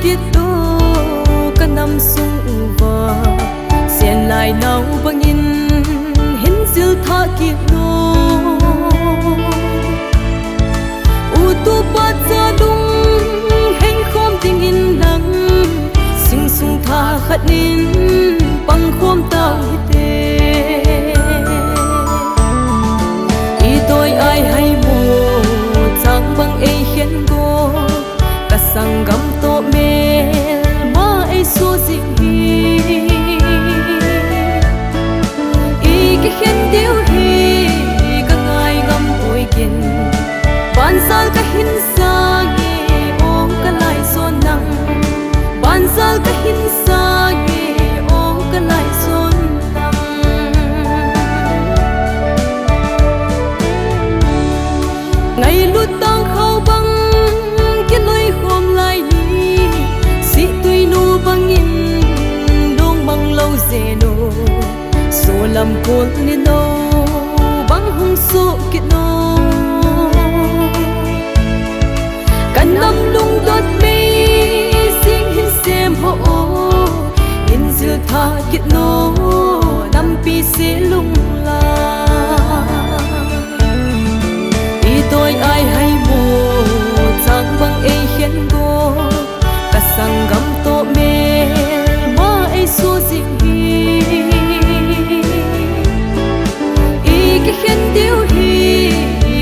kiết đô cả năm sung và xiên lại nào bằng in hình diêu tha kiết đô u tu bát ra đúng hình khom tình in nắng sinh sung tha khát nín bằng khom tao tê y tôi ai hay mù chẳng bằng ấy khiến cô cả sang gắm tô mê mà ấy xua dị y cái khiến điêu hi các ngài ngắm ôi kiên ban sao cả hin sa nghe ôm cả lại xôn nắng ban sao cả hin sa nghe ôm cả lại xôn nắng ngày lút tang khâu băng cái lối khom lại đi sĩ tuy nu băng in đông băng lâu dễ nô số làm côn nên đâu băng hung số kết nô căn năm lung đốt mi sinh hin xem hộ in dư tha kết nô năm pi sẽ lung la y tôi ai hay mù chẳng bằng ấy khiến cô cả sang gắm tô mê mà ấy xua dị y cái khiến điêu hi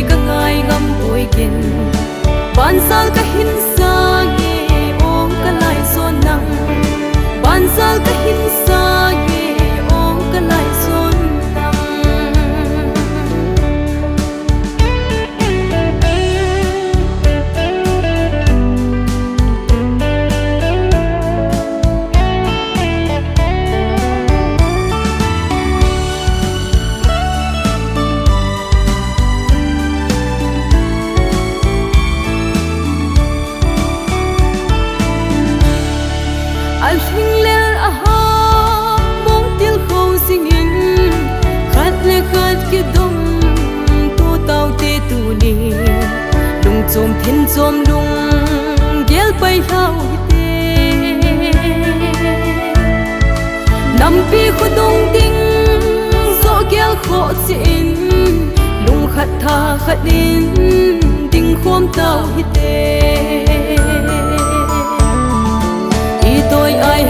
các ngài ngắm tôi kiên ban sao cả hin sa nghe ôm cả lại xôn nắng ban sao cả hin sa nghe ôm cả lại xôn anh hình lên à ha mong tiếng khâu sinh in khát lệ khát kia đông tu tao tê tu ni lung chôm thiên chôm lung ghé bay lao tê nằm pi khu đông tinh gió ghé khó xin lung khát tha khát in tinh khom tao tê tôi ai